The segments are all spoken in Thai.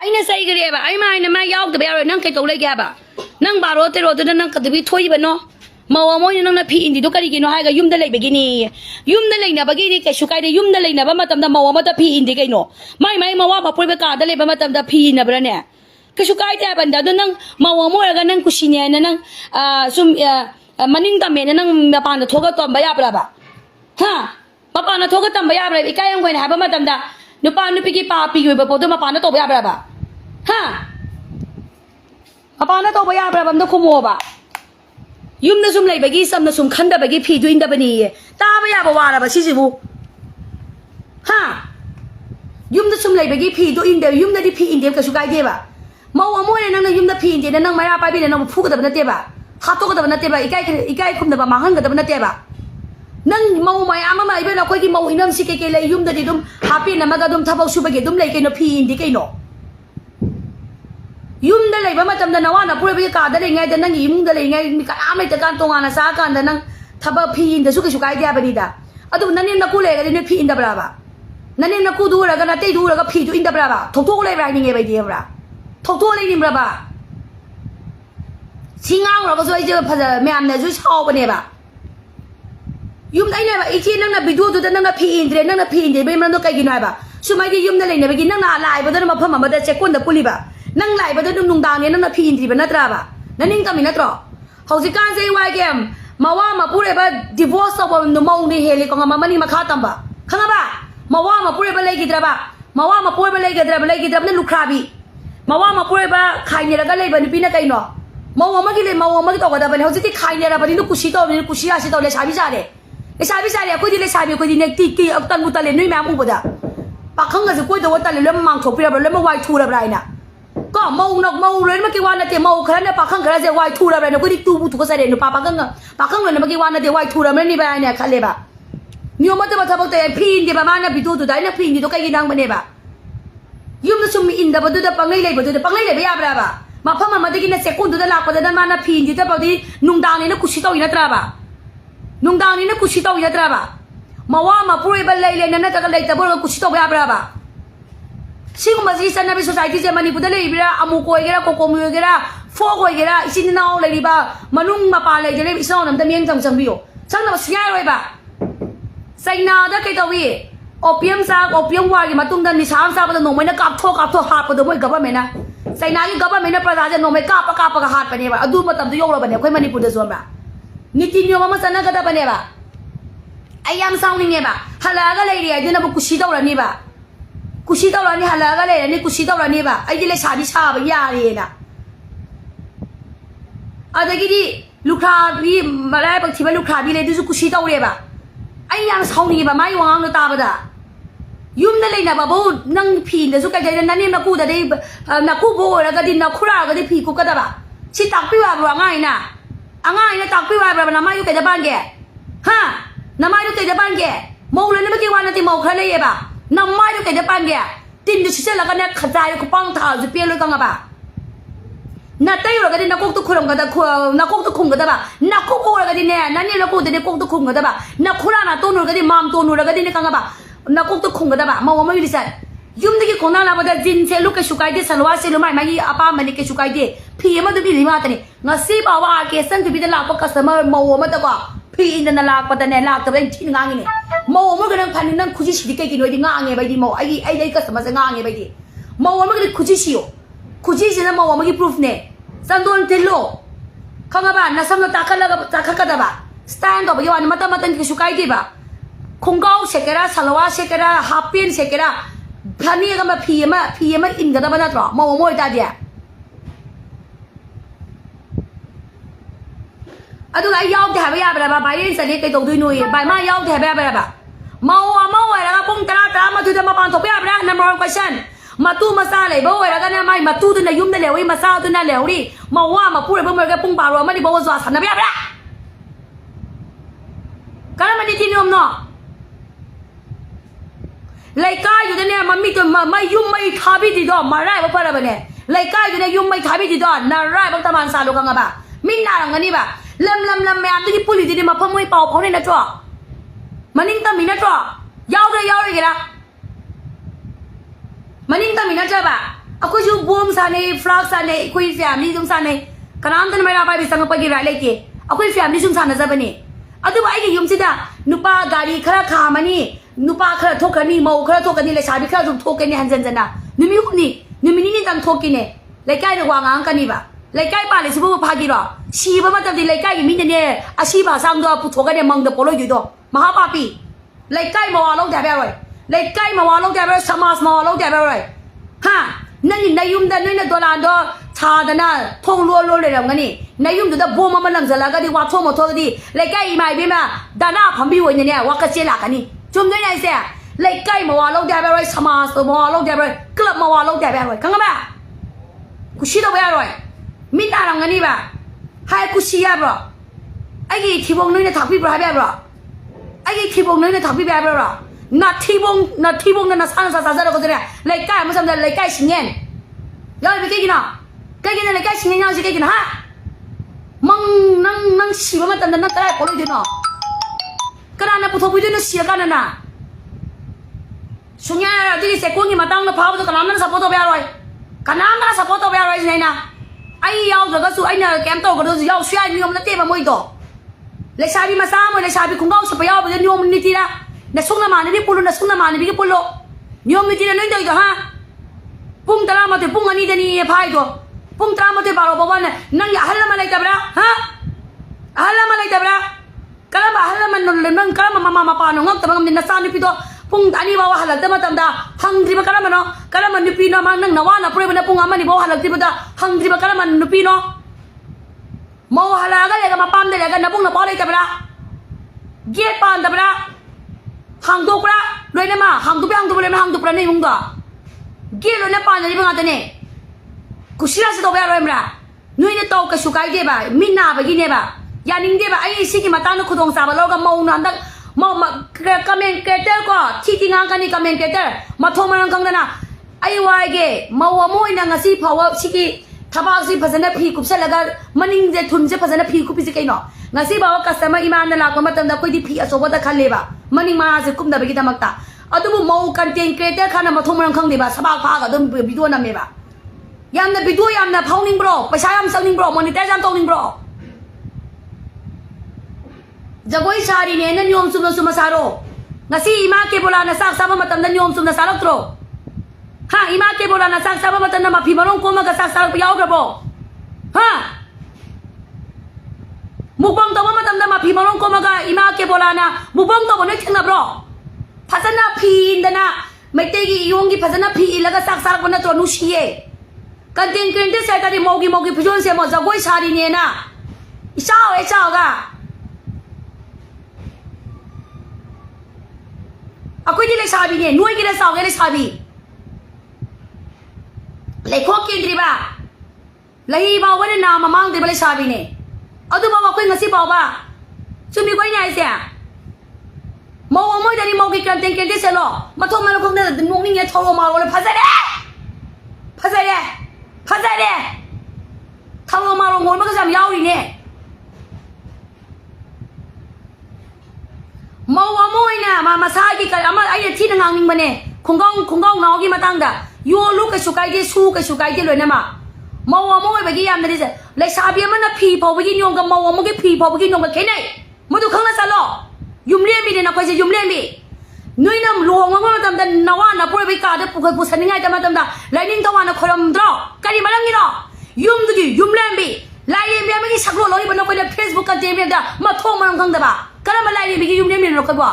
aina sai gare ba ai ma ina ma yaw da bayaro nan kai tolai ga ba nan baro te ro da nan ka da bi thoi ba no mawa mo nan na phi indi do kari gi no hai ga yum da lai ba gi ni yum da lai na ba gi ni kai shu kai da yum da lai na ba matam da mawa ma da phi indi kai no mai mawa ba poi ba ka da lai ba matam da phi na bra ne kai shu kai da ban da do nan mawa mo ga nan ku shi ne nan sum maning da me nan ma pa na thoga tom ba ya bra ba ha ma pa na thoga tom ba ya bra ikai yang koi na ha ba matam da nu pa nu pi ki pa pi yo ba po do ma pa na to ba ya bra ba ha apa na to ba ya bra bam no khumo ba yum na sum lai ba gi sam na sum khan da ba gi phi du in da ba ni ta ba ya ba wa la ba si si bu ha yum na sum lai ba gi phi du in da yum na di phi in de ka su kai de ba ma wa mo ne nang na yum na phi in de nang ma ya pa bi ne nang phu ka da ba na te ba ha to ka da ba na te ba ikai khum da ba ma han ka da ba na te ba nang mau mai ama mai be na koi ki mau inam si ke lai yum da di dum happy na ma ga dum thabau su ba ge dum lai ke no phi in di ke no yum da lai ba ma tam da na wa na pura bi ka da lai ngai da nang yum da lai ngai mi ka am lai ta kan tong ana sa kan da nang thaba phi in da su ke su kai dia ba ni da adu nan na ku le ga ni phi in da bra ba nan na ku du ra ga na tai du ra ga phi du in da bra ba thok thok lai ba ni ngai ba di bra thok thok lai ni bra ba singang ra ba so ai je pha me am na ju chao ba ne ba yum ai ne ba i chi nang na video du da nang na phi in de nang na phi in de be man do kai gi nai ba su mai di yum da lai ne ba gi nang na lai ba da ma pha ma da che kon da puli ba nang lai ba da nung dang ne nang na phi in di ba na tra ba naning ka mi na tro hau ji kan sei wai kem ma wa ma pure ba divorce ba no mau ni heli ko ma mani ma kha tam ba khanga ba ma wa ma pure ba lai gi dra ba ma wa ma pure ba lai gi dra na lu khra bi ma wa ma pure ba khai ne ra ga lai ba ni pi na kai no ma wa ma gi le ma wa ma gi to ga da ba ne hau ji ti khai ne ra ba ni ku shi to ni ku shi ya shi to le sha bi sa le ko di le sha bi ko di ne ti ki ak tan mu ta le nui ma mu ba da pa khang ga ji ko do ta le le mang thok pi ra ba le ma wai thu ra ba inaก็มองนกมองเลยเมื่อกี้วันนั้นเดี๋ยวมองครั้งนี้ปากข้างครั้งจะวายทูระเลยนะก็ที่ตู้บุตรก็ใส่เด่นปากข้างเลยเมื่อกี้วันนั้นเดี๋ยววายทูระไม่นี่ไปเนี่ยคันเลยแบบนิวมันจะมาทำแต่พี่อินเดียประมาณนั้นพี่ตู้ตัวใดนะพี่อินเดียตัวใครกินดังมันเนี่ยแบบยุ่งจะชุ่มอินเดียประตูเดี๋ยวปังเลยประตูเดี๋ยวปังเลยไปยาบระบะมาพังมันได้กินเนี่ยเซกุนตัวเดี๋ยวหลักประตูนั้นมานะพี่อินเดียจะประตูนุ่งดาวนี่นะกุชิโต้อินทราบะนุ่งดาวนี่นะกุชิโต้อินทราบะมาว่ามาพูดไปเลยนั่นนะจะกันเลยแต่พวกกุชิโต้ไปยาบระบะสิ่งมันสิสันนับสุสัยที่จะมันนี่พูดเลยบิระอามุโกยเกระโกโกมิโกยเกระฟอกโกยเกระสิ่งนั้นเอาเลยดิบ้ามันนุ่งมาปาเลยจะเลยสิ่งนั้นแต่เมียงจังจังบิโอช่างนั้นเสียเลยบ้าใส่นาได้กี่ตัววิโอเปียมซาโอเปียมวากิมาตุ้งดันนิสามซาปะนุ่งไม่นะกับทอหาปะตัวไม่กับว่าไม่นะใส่นาที่กับว่าไม่นะประชาชนนุ่งไม่กับปะหาปะเนี่ยบ้าดูมาตั้มตัวยกเราปะเนี่ยค่อยมันนี่พูดเรื่องบ้านิตินิยมมันสันนักกันปะเนี่ยบ้าไอ้ยามซาวนี่ไงบ้าฮัลโหลก็เลยเดี๋ยวนะบุกุชิโต้แล้วนี่บ้ากุชิโต้แล้วนี่ฮัลโหลก็เลยนี่กุชิโต้แล้วนี่บ้าไอ้ที่เลยชาไปยาเลยนะอะไรกี่ดีลูกค้าพี่มาได้บางทีว่าลูกค้าพี่เลยดูสุกุชิโต้เลยบ้าไอ้ยังสองนี่บ้าไม่วางเลยตาบ้ายุ่งนั่นเลยนะบ้าบูนั่งผีเดี๋ยวสุกัยใจนั่นนี่นักกู้แต่ได้นักกู้โบแล้วก็ดินนักขุราก็ได้ผีกูก็ได้บ้าชิตักพี่ว่าบ้าง่ายนะง่ายนะตักพี่ว่าบ้าน้ำไม่ยุ่งกับจะบ้านแกฮะน้ำไม่ยุ่งกับจะบ้านแกมองเลยนี่เมื่อกี้วันนั้นที่มองใครเลยบ้าน้ำไม่รู้แกจะปั้นแกตินดูชิเชแล้วก็เนี่ยขจายกูป้องเท้าจะเปลี่ยนเลยกังอะบ่านัดเตยอยู่แล้วก็ดินักกุ๊กตุกคุมก็ได้นักกุ๊กตุกคุมก็ได้บ่านักกุ๊กแล้วก็ดิเนี่ยนั่นนี่นักกุ๊กแต่เนี่ยกุ๊กตุกคุมก็ได้บ่านักขุราน่ะตัวนู้นก็ดิมามตัวนู้นแล้วก็ดิเนี่ยกังอะบ่านักกุ๊กตุกคุมก็ได้บ่ามาว่าไม่รู้สิยุ่งที่คนนั้นเราบอกจินเซลูกke sukai de salwa se lumai magi apa mani ke sukai de phi ma du bi lima tani ngasi ba wa ke san tu bi de la pa customer mo ma ta ko phi in na la pa ta ne la ta ben chin ngang ni mo mo ga nang phan nang khuji shi ke ki noi di nga nge bai di mo ai dai customer se nga nge bai di mo mo ga khuji shi yo khuji shi na mo mo gi proof ne san don te lo khanga ba na sam ta khala ga ta kha ka da ba stand do ba yo an mata mata ke sukai de ba khongkau sekera salwa sekera hapin sekeraท่านี้ก็มาพีมาอินกันได้บ้างนะจ๊ะมองมวยตาเดียอะตัวไอ้ยาวแถบไปยาไปแล้วบ้าไปเรื่องสัญญาตัวดุยนุยไปมายาวแถบไปแล้วบ้ามาวแล้วก็ปุ่งตรามาดูจะมาปานตัวไปยาไปแล้ว number one question มาตู้มาซาเลยบ่อยแล้วก็เนี่ยไม่มาตู้ตัวเนี่ยยุ่มได้แล้วมาซาตัวเนี่ยแล้วดิมาว่ามาพูดอะไรพวกมันก็ปุ่งปากเราไม่ได้บอกว่าสวัสดิ์นะไปยาไปแล้วก็แล้วมันดีที่นิยมเนาะเลยก้าอยู่เนี่ยมันมีตัวไม่ยุ่งไม่ท้าพิธีดอนมาไล่มาเพื่ออะไรเนี่ยเลยก้าอยู่เนี่ยยุ่งไม่ท้าพิธีดอนน่าไล่บางตะมันซาลูกังอะบ่ามินน่ารังกันนี่บ่าลำแม่ตัวที่พูดดีๆมาพังมวยเป่าเขาเนี่ยนะจ๊ะมันนิ่งตามีนะจ๊ะยาวเลยกันละมันนิ่งตามีนะจ๊ะบ่าเอาคุยชู บูมซาเน่ฟลักซาเน่คุยแฟมลี่ซุ่มซาเน่ขณะนั้นไม่รับไปสังกัดกี่รายเลยกี่คุยแฟมลี่ซุ่มซานะจะเป็นนี่ดูว่าไอ้ยุ่มสิดานุปากาลีขราขามันนี่นุปาขราทุกข์นี่มาขราทุกข์นี่เลยชาบิขราทุกข์นี่ฮันเซนเซนะนุมิคุนี่นุมินี่ตั้งทุกข์นี่เลยใกล้ระหว่างอังกันนี่บ่เลยใกล้ป่าเลยสิบุพากีรอชีบมาตั้งแต่เลยใกล้ยิ่งมีเนี่ยอาชีพภาษาอังกฤษผู้ทุกข์เนี่ยมังเดปโลอยู่ดอมหาปาปีเลยใกล้มาว่าลงแต่แบบไรเลยใกล้มาว่าลงแต่แบบสมาสมาว่าลงแต่แบบไรฮะนั่นในยุ่มเดินนี่ตัวลานดอชาดนะทงรัวเลยแบบนี้ในยุ่มตัวบูมมันหลังจากแล้วก็ดีว่าทงมาทงดีเลยใกล้อีไม่บีมาดานาพัมบีวันเนี่ยว่าก็เจลักกันนี่จุ่มด้วยไงเสียเลยใกล้มาว่าลงแต่แบบไรสมาสมาว่าลงแต่แบบกลับมาว่าลงแต่แบบไรข้างบ้ากูชี้ตัวแบบไรมินอะไรกันนี่บ่ให้กูชี้อะบรอไอ้กี่ทีบงนี่เนี่ยถักพี่บราแบบบรอไอ้กี่ทีบงนี่เนี่ยถักพี่แบบบรอนาทีบงนั่นสันแล้วก็เนี่ยเลยใกล้มาสำเร็จเลยใกล้ชิงเงินย้อนไปกี่กินอ่ะใกล้กินเลยใกล้ชิงเงินยังสิใกล้กินฮะมังนั่งชีวมันตั้งแต่นั่งใกล้ปลุกดินอ่ะกระดานน่ะพุทธวิญญาณเสียกันน่ะสุญญาที่เสกุลนี่มาตั้งแล้วพาไปตัวกระนั้นสับปะตัวไปอะไรกระนั้นสับปะตัวไปอะไรสิเนี่ยไอ้ยาวแล้วก็สู้ไอ้เนี่ยแกมโตก็ดูสิยาวช่วยนิยมนั่นเต็มไปหมดตัวเลยชาบีมาซ้ำเลยชาบีคงเอาสเปียร์ไปนิยมนี่ทีละนะส่งน้ำมันนี่ปุ่นนะส่งน้ำมันนี่พี่ปุ่นโลนิยมนี่ทีละนั่นเดียวฮะปุ่งตรามาเตปุ่งอันนี้เดนี่พายตัวปุ่งตรามาเตบาร์บวันนั่งอย่าฮัลมาเลยแต่บ้าฮะฮัลมาเลยแต่บ้ากระบะฮัลมันนั่งกระบะมาปานงแต่บางทีน่าสานนี่พี่ตัวปุ่งอันนี้บอกว่าฮัลแต่มาทำได้ฮังที่มากระบะเนาะกระบะนี่พี่เนาะมันนั่งนวานะเพื่อนมันปุ่งอามันนี่บอกฮัลที่มาได้ฮังที่มากระบะนี่พี่เนาะmau halaga ya kama pam dele kan nabung na pole tabra get pan tabra hang do pra loi na ma hang do le hang do pra nei mung da get lo na pan ni bang atane kusira se do ba roi mra nui ne to ka sukai de ba minna ba gi ne ba ya ning de ba ai si ki mata no khudong sa ba lo ga mau na ndak mau comment creator ko thi ti ngang kan ni comment creator ma thong man kang da na ai wai ge mau wa mo ina ngasi phawa si kiทับสิพัฒนาพีกุบเสร็จแล้วก็มันยิ่งจะทุนจะพัฒนาพีกุบสิกันเนาะงั้นสิบอกว่าคัสเตอร์มาอีมานนั่นแหละก็มาทำได้คุยที่พีอสวดขันเลยบ่มันยิ่งมาสิกุมได้ไปกี่ตามักตาเอาตัวบุมเอากันเจนเกรเตอร์ขันมาทุ่มมันขังดีบ่สบายพาก็ต้องไปดูนั่นเองบ่ยามนั้นไปดูยามนั้นพาวนิ่งบล็อกไปใช้ยามสังนิ่งบล็อกมันนี่แต่ยามต้องนิ่งบล็อกจะกุยชาดีเนี่ยนั่นยอมซุ่มซุ่มมาสารุงั้นสิอีมาเก็บโบราณนะสักสามมาทำนั่นยอมซุ่มนะสารุตโรฮะอีมาเก็บโบราณนะสักสามมาทำนั่นมาพิมพ์ลงโคมาก็สักสามไปยาวกระโปฮะมุกบังตัวมาทำได้มาพิมพ์ลงก็มาก็อีมาเก็บโบราณนะมุกบังตัวมันไม่ถึงนะบรอภาษาพีนเดนะไม่เตกี้ยงกีภาษาพีแล้วก็สักวันนั้นตัวนุชีเอกันติงกินที่เสร็จกันที่โมกีพิจารณาเสียหมดจะกุยชาดีเนี่ยนะอีเช้าก็อากุยที่เลชาบีเนี่ยนุ่ยกี่เลสาวกี่เลชาบีเลขโคกินดีบ้าเลยบอกว่าเนี่ยนามามั่งที่บริษัทบินเนี่ยเอาตัวบอกว่าคุยกับสิบอกว่าชุมีคุยไงเสียมองว่าไม่ได้มองกี่การเต็งกินที่เสร็จหรอมาทุ่มมันคงได้แต่นุ่งนี่เงี้ยทรมานเลยพัฒนาทรมานลงหัวมันก็จะยาวดีเนี่ยมองว่าไม่เนี่ยมาซ้ายกี่กันไอ้ที่นั่งนิ่งมันเนี่ยคงก้องน้องกี่มาตั้งด่าโยลูกกับสุกายที่สู้กับสุกายที่เลยเนี่ยมาว่าโมยไปกี่ยามนั่นดิเสเลยชาบีมันน่ะผีพอไปกินยงกับมาว่าโมกี่ผีพอไปกินยงกับแค่ไหนมาดูข้างหน้าซะล้อยุ่มเลี้ยมีเนี่ยนะใครจะยุ่มเลี้ยมีนุ้ยน้ำหลวงมันมาทำแต่นวานะพูดไปกาเด็กผู้ชายง่ายแต่มาทำแต่ไล่นิ่งตะวันนะคนละมุดรอกันนี่มาลังนี่รอยุ่มดูดิยุ่มเลี้ยมีไล่เลี้ยมีไม่กี่ชักล้อเลยมันเอาไปในเฟซบุ๊กกันเจมี่เด้อมาท่องมันข้างเด้อบ่กันแล้วมาไล่เลี้ยมีกี่ยุ่มเลี้ยมีเรากันบ่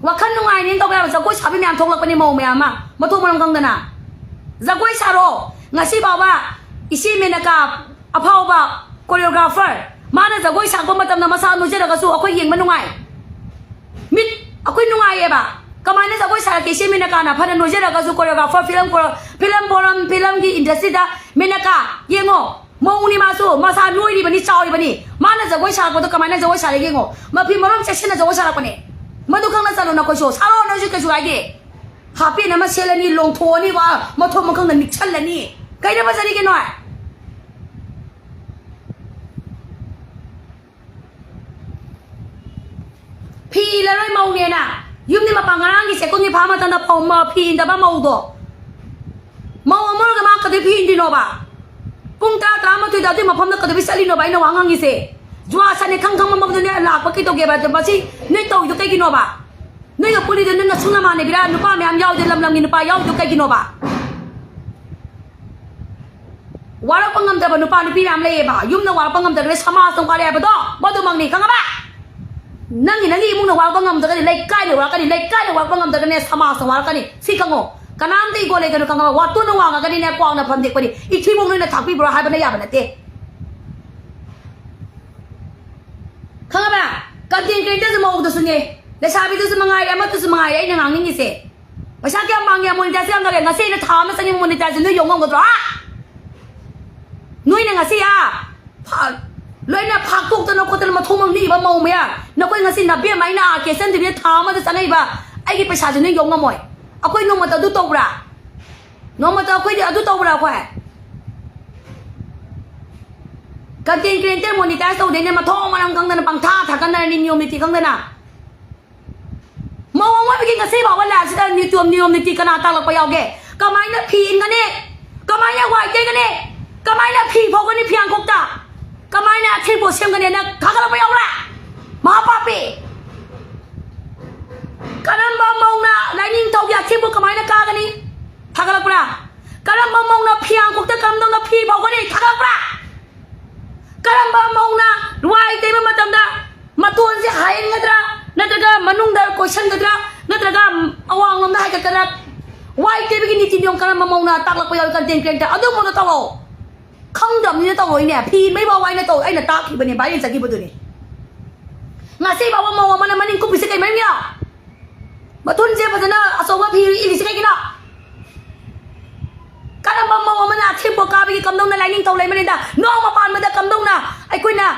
ว่าขั้นนุ่งไงนี่ต้องไปเอาจะกุ้ยชาบีมีอันท่องแล้วไปในโมมีอันมาท่องมันข้างเด้อนะจะกุ้ยชาโร่งั้นสิบอกว่าอีซีเมนกับอภาวะโคเรียกราฟเฟอร์มาเนี่ยจะกุ้ยช่างก็มาทำน้ำมาสานนุ่งเจริญก็สู้เอาคุยยิงมันนุ่งไงมิดเอาคุยนุ่งไงเอ๋บ่ก็มาเนี่ยจะกุ้ยช่างกี่ซีเมนกับนะพันนุ่งเจริญก็สู้โคเรียกราฟเฟอร์ฟิล์มที่อินดัสทรีด้าเมนกับยิงโง่มองนี่มาสู้มาสานนุ่งดีบันนี่เจ้าดีบันนี่มาเนี่ยจะกุ้ยช่างก็ต้องก็มาเนี่ยจะกุ้ยช่างยิงโง่มาพิมพ์มาลงเช็คเนี่ยจะกุ้ยช่างคนนี้มาดูข้างหน้าซาลูน่ะก็สู้ซาลูน่ะช่วยกันช่วยกันหาพี่เนี่ยมาเชลนี่ลงทัวร์นี่ว่ามาทัวร์มันข้างหน้านิชันเลยนี่ใครจะมาสนิทกันหน่อยพี่แล้วไม่มองเนี่ยนะยุ่งนี่มาปังงานกี่เสกุลนี่พามาตั้งแต่ผมมาพี่แต่บ้ามาอุดม कदे भी इंडी नोबा पुंग ता मा तुई दादी मफम दा कदे भी सली नोबा इन वांग हंगी से जुआ सने खंग खंग मम ने लाक पकी तो गेबा बसी ने तो जो कई नोबा ने यो पुली दे न सुना माने बिरा नुपा म्याम याव दे लम लम नि नुपा याव जो कई नोबा वाला पंगम दा नुपा नुपी म्याम लेबा युम न वाला पंगम दा ने समाज तंग काले बदो बदो मंगनी खंगबा नंगी नंगी इमुंग न वाला पंगम दा ने लेकाय ने वाला कनी लेकाय ने वाला पंगम दा ने समाज तंग वाला कनी सी खंगो कनाम दे गोले कनो खंगबा वातु न वांगा कनी ने क्वांग न फंदे पनी इथि मुंग ने थापी ब्रो हाय बने या बने ते खंगबा कंटेंट क्रिएटर ज मौग द सुने लेसाबी द मंगाय अमा तु मंगाय ai नंगांग नि से पैसा क्या मांगे मोनेटाइज ang गरे ngase na tha ma sani monetize न yong ngong gro nuôi này ngasi à lối na phạc tục cho nó có thể mà thu mang đi ba màu mày à nó có ngasi na bia máy na cái sân thì biết tháo mà cho này ba ai cái पैसा cho nó dùng mà mày à quay nó mà tao đút tàu ra nó mà tao quay đi đút tàu ra quay content creator monetize tàu đến mà thong mà đang căng tên bằng tha thà căng tên ni nhiều thì căng tên à mau mau bikin ngasi bảo là sẽ nhiều thì cái nào tao là phải ao cái cái máy nó pin cái này cái máy nó hoài cái này cái máy là phi phô cái này phiang cốc ta cái máy là thi bộ xem cái này là khá là phải ông là mà papi cái này mà mong là lại nhìn thâu giờ thi bộ cái máy là ca cái này khá là phải cái này mà mong là phiang cốc ta cái này là phi phô cái này khá là phải cái này mà mong là ngoài thế mà tầm đó mà tuôn sẽ hại người ta nên là mà nung đời question người ta nên là awang làm đại cái là ngoài thế begini tin yang cái này mà mong là tắc là phải cái tiền tiền ta ở đâu mà nó tao không đầm như tao ngồi nè phi mấy bao quay nó tôi anh là ta thì bên này bái lên cái bữa này ngã xe bao màu mà mình cũng bị cái mấy nhá mà thun xe bây giờ nó số mà phi đi cái nào cái nào màu mà nó thêm bộ cá bị cầm đông này lại nhưng tàu lấy mình đã nó mà bàn mà đã cầm đông nè ai quên nè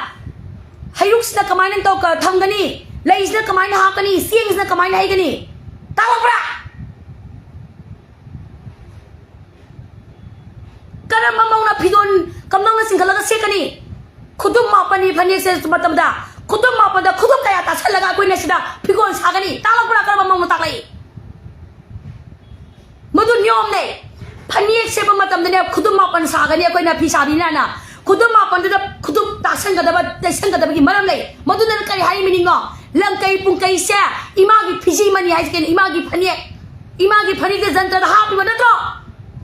hay lúc sẽ cầm máy nên tàu cả thằng cái này lấy sẽ cầm máy nó cái này xiên sẽ cầm máy này cái này tao không ra karena mamang na pidon kamnang na singkalaga sekani kudum mapani phani se matamda kudum mapada kudum kaya ta salaga koi na sida pigon sagani talak pura karena mamang taklai madu nyom ne phani se ba matamda ne kudum mapan sagani koi na pisabi na na kudum mapan da kudum ta sangada ba tasan kada gi maram nei madu na kai hai miningo lang kai pung kai se imagi phiji mani hai ken imagi phani de jantra da hapi ba natro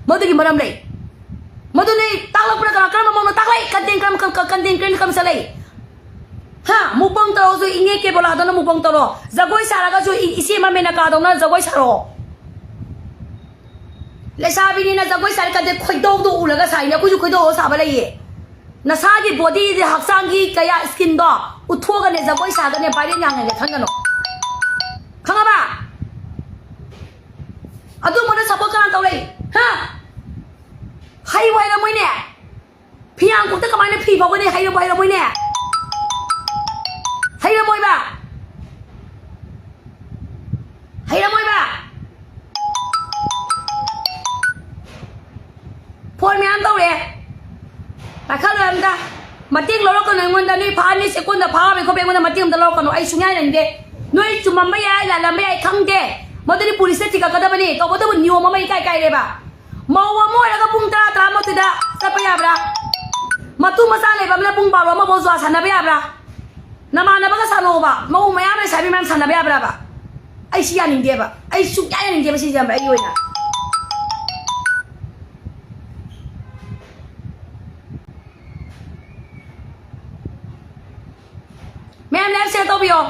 madu gi maram nei madu ni taklak pura karena mamang na taklai kanting kam salai ha mupang taro so inge ke bola da na mupang taro jagoi saraga so isi ma mena ka dong na jagoi saro le sabi ni na jagoi sar ka de khoidou do ulaga sai na ku ju khoidou sa ba lai ye na sa gi body de haksang gi kaya skin do utho ga ne jagoi sa ga ne bai nyang ne thang ga no khanga ba adu mo na support kan tau lai ha hay quay ra mới nè phi ăn cũng tất cả máy nó phi vào cái này hay ra quay ra mới nè hay ra mới bà hay ra mới bà phone mày ăn đâu nè bà khác rồi em ta mà tiếng lo con này nguyên ta đi phá đi sẽ quân ta phá mày không biết nguyên ta mà tiếng ta lo con nó ai xuống ngay này đi nuôi chúng mày ai là mấy ai không kê mà tôi đi police thì cả cái đó bên cậu có tôi nhiều mà mấy cay đây bà mau mau là cái bung tra mà tôi đã sao bây giờ ra mà tu mà sao này bà bung bảo mà bao giờ sản là bây giờ ra nằm ăn là bao giờ sản đâu bà mau mấy anh sai bị mang sản là bây giờ ra bà ai xí anh đi bà ai xúc anh đi bà xí anh bà ai vậy nè mấy em đem xe tao bây giờ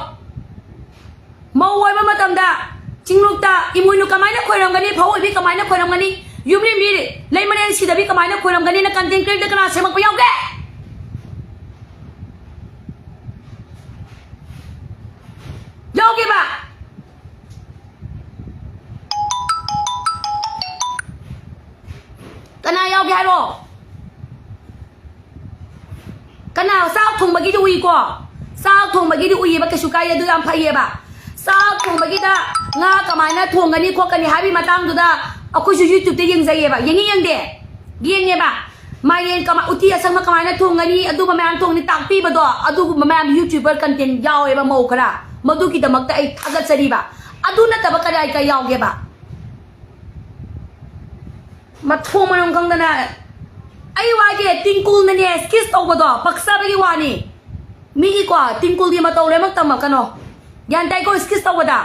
mau quay mà tầm đã chính lúc ta imui nu kamai na khoi ram gani phau bi kamai na khoi ram gani yumni mi lei manen si da bi kamai na khoi ram gani na content creator kana semak payau ke yau ke ba kana yau ke haro kana sao thùng bagi du ko sao thùng bagi du ba ke sukai ya du am phai ba sao thùng bagi da nga kamai na thùng gani kho kani habi matang du da aku ju YouTube te yeng zai ba yeng de yeng ye ba mai yen kama uti asang ma kamai na thùng gani adu ma man thùng ni tak pi ba do adu ma man YouTuber content yaw e ba mo khara madu ki damak ta ai thagat sari ba adu na tabak ka ai ka yaw ge ba มาทวงมันลงกันนะไอ้ว่าแกติงกูนั่นเนี่ยสกิสตัวก็ปักษาไปกี่วันนี่มีอีกว่าติงกูที่มาตัวเลยมักตั้มมากันเนาะยันใจก็สกิสตัวก็ได้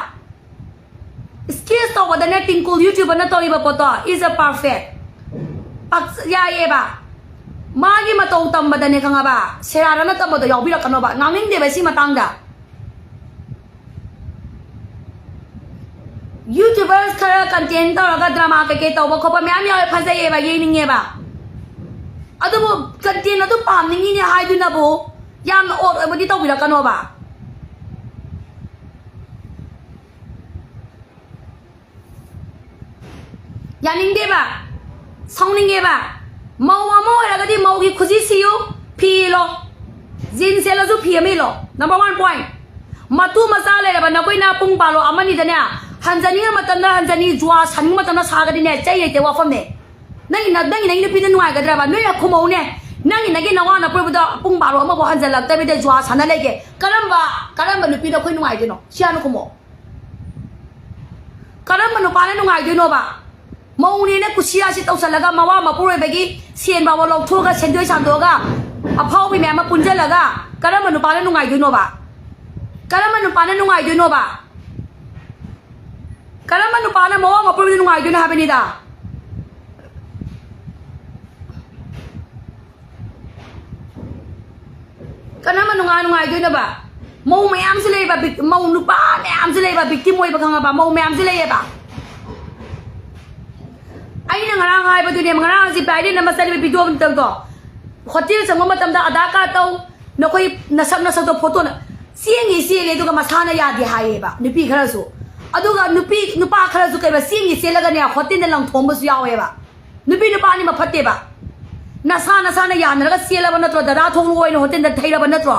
สกิสตัวก็ได้เนี่ยติงกูยูทูบนั่นตัวอีกแบบตัว is a perfect ปักยาเย่บ่มากี่มาตัวตั้มมาได้เนี่ยข้างบ่าเสียแล้วนั่นตั้มมาตัวยาวบิลกันเนาะบ่งานนี้เดี๋ยวไปสิมาตั้งด่าYouTubers เขาคอนเทนต์ตัวเราก็ดราม่าเก๋ๆตัวเขาเป็นแม่ไม่เอาพันเสียบ่ยี่นิ่งเย่บ่อะตัวคอนเทนต์ตัวปั๊มนิ่งเนี่ยหายดูนะบ่ยามโอ้ยมันที่ตัวบิลกันเนาะบ่ยานิ่งเดบ่ส่งนิ่งเย่บ่เมาอะไรก็ที่เมากี่คุยสิโอพี่โลจินเซลซูพี่ไม่โล number 1 point มาตู้มาซาเลยบ่นักไปน่าปุ่งปาโลอามันนี่เนี่ยฮันจานี่มาตั้งแต่ฮันจานี่จัวฉันมาตั้งแต่สากันเนี่ยใจเย็นเดี๋ยวว่าฟังเนี่ยนั่งนี่พี่นั่นว่ากันได้บ่เนี่ยคุ้มเอาเนี่ยนั่งนี่นว่านะเพื่อนบ่ปุ่งปาโลมาบอกฮันจาลักแต่ไม่ได้จัวฉันอะไรแกกันบ้านี่พี่เราคุยนุ่งไอ้เนาะเชื่อนุคุ้มเอากันบ้านุปานนุ่งไอ้เนาะบ่มาอุนี่เนี่ยกุศิอาชิตเอาสลักมาว่ามาพูดไปกี่เสียนบ่าวเราทั่วกันเช่นด้วยฉันตัวก็อ่ะพ่อพี่แม่มาปุ่นเจลักกันบ้านุปานนุ่งไอ้เนาะบ่กันบ้านุปานนุ่งไอ้เนาะบ่กันบ้านุปานมาว่ามาพูดไปนุ่งไอ้เนาะฮะเป็นนี่ด้ากันบ้านุ่งไอ้เนาะบ่มาอุไม่อามสิเลยบ่มาอุนุปานไม่อามสิเลยบ่บิ๊กทีมวยบ่ข้างบ่มาอุไม่อามสิเลยบ่ไอ้นั่งร้างไห้ประตูเนี่ยมันร้างสิไปได้นำมาใส่ไปพิจารณาตัวคนที่สมมติมาทำได้อาดากาเต้านักคุยนักตัวโฟโต้น่ะเสียงเลยตัวก็มาสานยาดีหายบ่นุปีขนาดสูอะตัวก็นุปาขนาดสูก็แบบเสียงแล้วก็เนี่ยคนที่นั่งลงทุ่มสุยาวบ่นุปานี่มาพัดเตบ่นักสานยานั่นก็เสียแล้วมันตัวดาราทุ่งรวยเนี่ยคนที่นั่งไทยแล้วมันตัว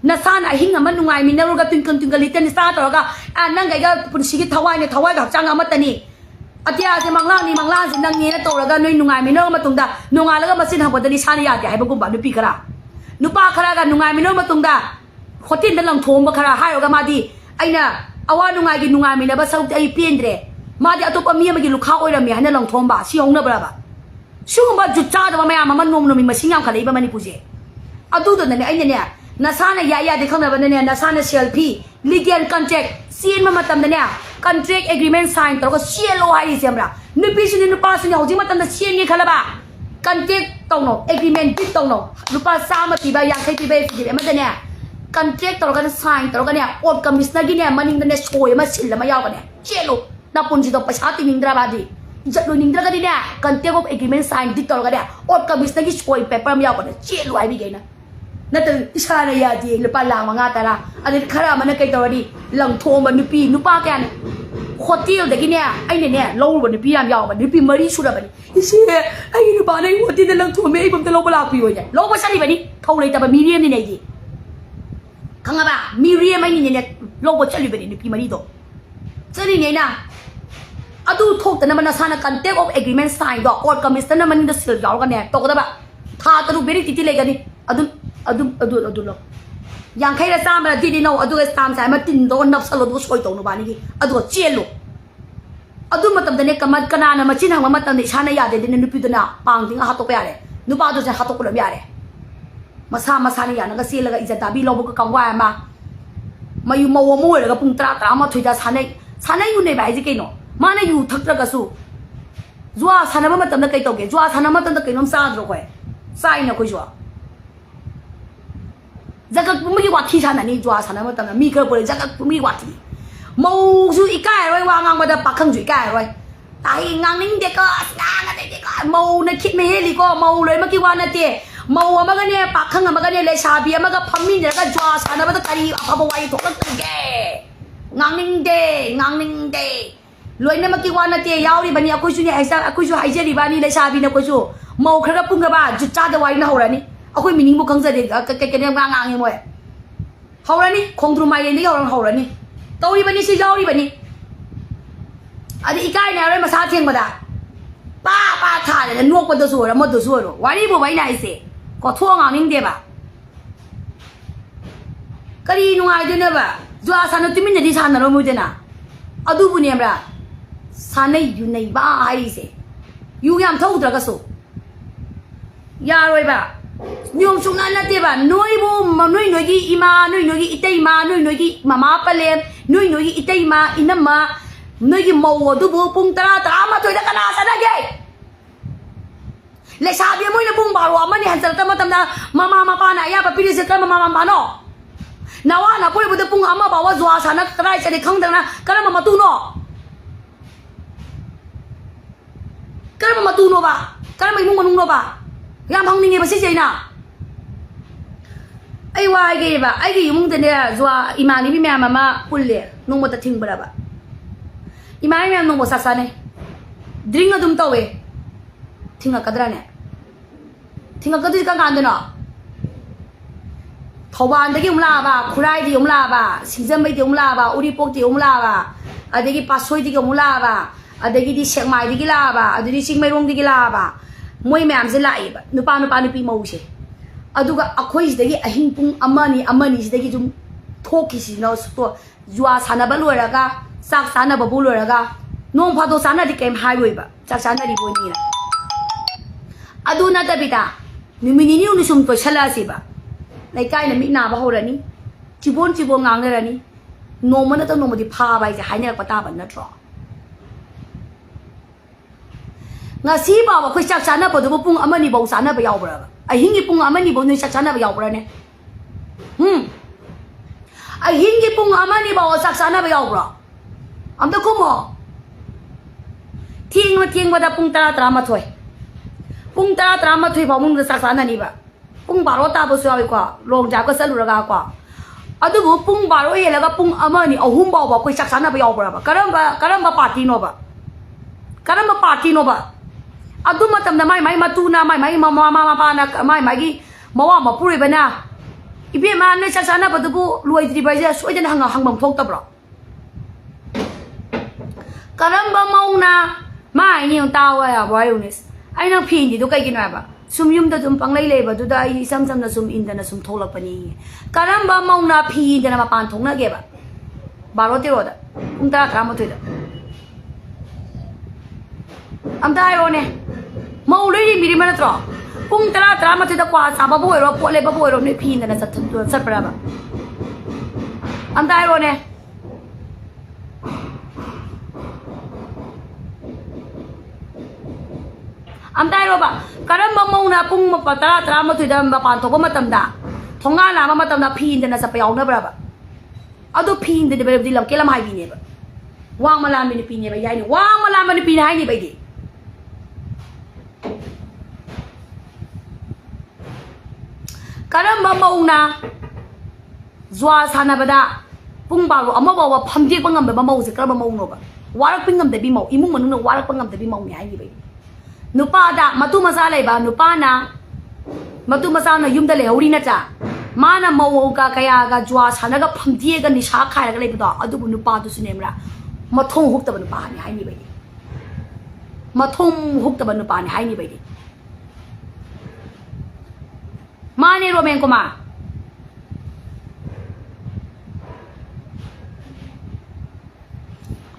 นักสานหิ้งมันนุ่งไงมีนั่งก็ตึงลิตันสตาร์ตัวก็นั่งไงก็ปุ่นชิกิทวายเนี่ยทวายกับจังอามัตนี่อาทิตย์สิมังล่างสินังเงี้ยตัวเราก็นุ่งไงมีนั่งมาตุงดานุ่งไงแล้วก็มาสินหาบดนี้ชาเนี่ยอยากให้พวกกูบ้านนุปีกระนุปาขรากันนุ่งไงมีนั่งมาตุงดาคนที่นั่งทุ่มมาขราให้เราก็มาดีไอ้น่ะเอาว่านุ่งไงกินนุ่งไงมีนั่งมาสักไอ้เปลี่ยนเดะมาดีเอาตัวปมีมากินลูกข้าวไอ้เรามีให้นั่งทุ่มบ่าชิองนะบ่ล่ะบ่ช่วงบ่จุดจ้าแต่ว่าไม่เอามันนุ่มมีมาชิงยามขนาดนี้บ่มันนี่พูดเจเอาตัวเนี่ยไอ้เนี่ยนักสานยาเด็กข้างในบ้านเนี่ยนักสานเซลพีลีเกนคอนแทคซีนมาทำเนี่ยcontract agreement sign ตัวก็เชียร์โลหะอีเสียมละนุปีสุนุปาสุเนี่ยเขาที่มาตั้งแต่เชียร์นี่ขลับะ contract ตรงโน้ agreement ที่ตรงโน้นุปาสามปีบยังใครปีบปีบมันเนี่ย contract ตัวก็ sign ตัวก็เนี่ยอดกับมิสนากิเนี่ยมันเนี่ยช่วยมาสิลมายาวกันเนี่ยเชียร์โลนับปุ่นจิตตัวประชาธินิงดราบดีจัดโดยนิงดรากันเนี่ย contract of agreement sign ที่ตัวก็เนี่ยอดกับมิสนากิช่วยเปเปอร์มายาวกันเนี่ยเชียร์โลไอ้บิ๊กนะนั่นแต่อิสระเนี่ยยาดีหรือเปล่าหลังมังงะแต่ละอันนี้ขรามันเนี่ยใครตัวดีหลังทวงมันนุปาแกนคนที่เราเด็กเนี่ยไอ้เนี่ยเราวันนี้พี่ยามยาววันนี้พี่มารีชุดแบบนี้เสียไอ้นุปาในหัวที่นั่งทวงไม่ไอ้ผมจะลงมาลากพี่วันนี้ลงมาใช่ไหมนี่เขาเลยแต่แบบมีเรียมนี่ไงจีข้างบ่ามีเรียมไอ้เนี่ยลงมาใช่ไหมนี่พี่มารีตัวใช่นี่นะอะดูทุกแต่นั่นมันสานกันเทคออฟเอ agreement sign ก็อดกับมิสเตอร์นั่นมันนี่จะสื่อยาวกันเนี่ยตัวก็ได้แบบถ้าตัวดูเบรกติดเลยกันนี่อะดูลยังใครจะสามารถที่นี่เราอะดูก็สามสายมาตินโดนนับสลดก็ช่วยตัวหนูบ้านนี่อะดูเชี่ยลูอะดูมาทำแต่เนี่ยกันมาขนาดนั้นมาชิ้นหางมาทำเนี่ยชาเนียเดี๋ยวนุปีตัวน่ะปังทิ้งหาตัวไปอะไรนุปาตัวจะหาตัวคนละแบบอะไรมาสาเนี่ยนั่นก็เสียแล้วก็อีจันตาบีเราบุกกังวายมาอยู่มาวัวมั่วเลยก็ปุ่งตรามาถุยตาชาเนี่ยอยู่ในแบบนี้กี่เนาะมาเนี่ยอยู่ทักตระกสู้จัวชาเนี่ยมาทำเนี่ยกี่ตัวกี่จัวชาเนี่ยมาทำเนี่ยกี่น้ำซาตัวก็ใส่เนี่ยคุยจัวจักรไม่กี่วัดที่ฉันนี่จัวฉันนั่นตั้งมีกระเป๋าจักรไม่กี่วัดที่มูสุอีกแก่ร้อยวางมาแต่ปักขังจุอีกแก่ร้อยตายงานนิ่งเด็กก็งานอะไรเด็กก็มูเนี่ยคิดไม่เห็นเลยก็มูเลยเมื่อกี้วันนั่นเตี้ยมูมันก็เนี่ยปักขังมันก็เนี่ยเลยชาบีมันก็พัมมินแล้วก็จัวฉันนั่นมันต้องการที่เอาไปไว้ถูกต้องแก่งานนิ่งเด็กรวยเนี่ยเมื่อกี้วันนั่นเตี้ยยาวดิบันนี้คุยชูเนี่ยไอ้สักคุยชูไอ้เจดีบันนี้เลยชาบีเนี่ยคุยชูมูครั้งปุ่งกระบะจุดจ้าจะไว้น่าหัวนี่เอาคุยมินิบุกขังเสด็จก็เนี่ยงางยังไงหัวนี่คงทรูมาเย็นนี่หัวนี่ตัวนี้บันนี้สิเจ้านี่บันนี้อันนี้อีกไก่เนี่ยอะไรมาซาเทียงมาได้ป้าถ่ายเนี่ยนวกเป็นตัวสวยแล้วหมดตัวสวยหรอวันนี้บุ๋มไว้ไหนสิก็ทั่วงานนิ่งเดียบะก็ดีนุ่งไอ้เจ้าเนี่ยบะจัวสันติมินเนี่ยที่ฉันน่ะรู้มั้ยเจ้าน่ะอะดูบุญเนี่ยบะสันเนี่ยอยู่ในบ้านไอ้สิ อยู่ยามเท่าตระกสูยาเลยแบบยมชุงนั้นนะเดี๋ยวแบบนุ้ยบุมนุ้ยกี่อีมานุ้ยกี่อีเตยมานุ้ยกี่มาม่าเปล่มนุ้ยกี่อีเตยมาอินน้ำมานุ้ยกี่มัวดูบุปุงตรามาตัวเด็กกันนะสันนะเกย์เลยชาบีมุ้ยเนี่ยบุ้งบาร์วามันนี่หันจะมาทำนะมาปานะยาปะพิริสกันมาปาโนนาว่านะพูดบุตรปุงอามาบอกว่าจัวชานะกระไรจะได้ขังดังนะกระมาตูโนกระมาตูโนบะกระไม่มุ่งมันโนบะยามพังนี่ไงภาษีใจนะไอ้ว่าไอ้เกี่ยบะไอ้เกี่ยมุ่งแต่เนี่ยจัวอิมานี่พี่แม่มาพูดเลยนุ่งมาตัดทิ้งไปแล้วบะอิมานี่แม่นุ่งมาสักสันเนี่ยดริงก์ก็ตุ้มโตเว้ทิ้งกับกระดานเนี่ยทิ้งกับกระดิ่งกันกันเนาะทวันตะกี้อุ้มลาบะคุไรที่อุ้มลาบะซีซันไปที่อุ้มลาบะอุริปกที่อุ้มลาบะอะเด็กที่ปัสสาวะที่อุ้มลาบะอะเด็กที่เชียงใหม่ที่ลาบะอะเด็กที่เชียงใหม่รงที่ลาบะมวยแม่สิลายบะนุปานุปีมาอุเชอะดูก็คุยสิเด็กอหิงปุงอามานี่สิเด็กจุ่มทอกิสิเนาะสุดตัวจัวสานะบลูระกะสักสานะบบูลูระกะน้องพาตัวสานะที่เกมไฮเวย์บะจากสานะที่บนนี่แหละอะดูน่าจะพิตานิมินิอุนิสุมตัวเชลาสิบะในใกล้เนี่ยมีนาบะฮูระนี่จีบงงางเลยนี่โนมันต้องโนมันที่พาไปจะหายเนี่ยปะตาบันนัดรองาซีบ่าวคุยชักชานะปะดูปุงอามันนี่บ่าวสานะไปยาวบระไอหิงกีปุงอามันนี่บ่าวนี่ชักชานะไปยาวบระเนี่ยไอหิงกีปุงอามันนี่บ่าวชักชานะไปยาวบระอันตะคุมอเที่ยงมาดาปุงตรามาถอยปุงตรามาถอยพอมึงจะชักชานะนี่บะปุงบารอตาบุษราไปกว่าลงจากก็สรุปแล้วกว่าอะดูปุงบารอเอแล้วก็ปุงอามันนี่เอาหุ่มบ่าวคุยชักชานะไปยาวบระบะการัมปาร์ตี้โนบะอะดูมาทำได้ไม่มาตูนะไม่มาปานะไม่กี่มาว่ามาพูดไปนะอีเบี้ยมันเนี่ยชักๆนะประตูรวยดีไปเสียสวยจนหังบังทกตับหรอการัมบะมองนะไม่เนี่ยตาวะบอยอุนิสไอ้นักพินดีดูใครกินอะไรบ้างซุมยุมแต่ซุมปังเลยบะดูได้ซ้ำนะซุมอินเดนะซุมทอลักปนีการัมบะมองนะพินเดนะมาปานทงนะเก็บะบารอติโรดะอุ้งตาครามาตุยดะอัมตาไอโรเนี่ยมาอุลีมีริมันตรอปุงตรามาที่ตะกวาสาบะบุยโรปวดเลยบะบุยโรเนี่ยพินนะสัตว์ปราบอันได้โรเนี่ยอันได้โรบะการันบะมงนะปุงมาปะตรามาที่ดำบะปานทบมาตำดาทงงานนะมาตำดาพินนะสัตว์ไปเอาเนี่ยปราบเอาตัวพินเดี๋ยวไปดิลำเกล้าไม่พินเนี่ยบะว่างมาลามินพินเนี่ยไปยัยเนี่ยว่างมาลามินพินให้เนี่ยไปดิการันบะมงนะจัวสานะบดาปุงบารุอามาบอกว่าพัมเดียบังงามแบบบะมงสิการันบะมงโนบะวารักปิงงามแต่บีมงอิมุงมันนู่นวารักปิงงามแต่บีมงเนี่ยไอ้นี่ไปนุปาดามาตุมาซาเลยบะนุปานะมาตุมาซานะยุ่มแต่เลยฮุรีนะจ๊ะมานะมาวกากายากาจัวสานะก็พัมเดียกันนิชาขายกันเลยไปต่ออะดูนุปาตุสุเนมระมาทงฮุกตะบนุปาเนี่ยไอ้นี่ไปมาทงฮุกตะบนุปาเนี่ยไอ้นี่ไปมาเนี่ยโรแมนก็มา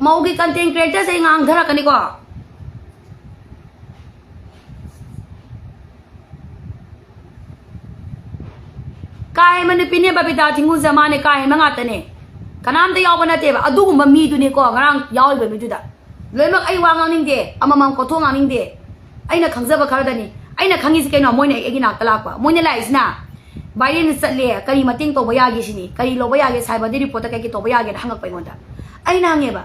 mau की content creator से ngang धरा करने को काय मन पिने बबिता थिंगु जमाने काय मंगाते ने कनाम ते याव बनते बा अदु मम्मी दुने को ngang याव बे मी दुदा लोइमक आई वा ngang निंग दे अममम को थो ngang निंग दे aina khangzaba khardani aina khangi se kaino moina egina talakwa moina laisna bayin satle kari mating to baya gi sini kari lo baya gi saiba di report ka ki to baya gi hangak pai ngonda aina ngeba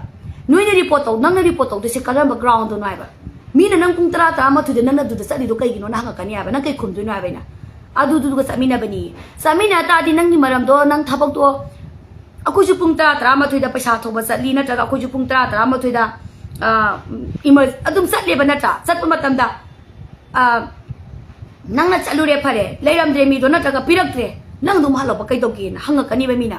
noina report to nang report to se kalam background to nai ba mina nang pung tra ta ma thu de nang du de sadi do kai gi no na hangak kani ba nang kai khum du nai ba na adu du ga samina bani samina ta di nang ni maram do nang thabak to aku ju pung tra ma thu da paisa thoba satli na ta aku ju pung tra ma thu da emerge अदुम सत्ले बनता सत्प मतमदा नंगना चलुरे फरे लेरमद्रे मी दो नटगा पिरक्त्रे नंग दुम हालो बकै दोगिन हंगकनी बेमिना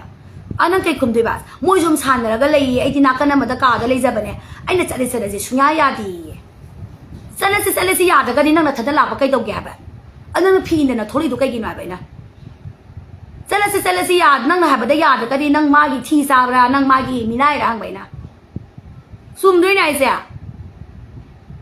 अनंग कै खुमदेबा मोय जुम सानरगा लई एदि नाकना मदा कागा लेजबने आइना चले चले सुया यादी चले यादगा नि नंगना थदा ला बकै दोगे हाबा अनंग फिनना थोली दो कैगिन हाबैना चले याद नंग हाबदा यादगा नि नंग मागी थी साबरा नंग मागी मिनाइ रांग बैना सुम दुई नाइ से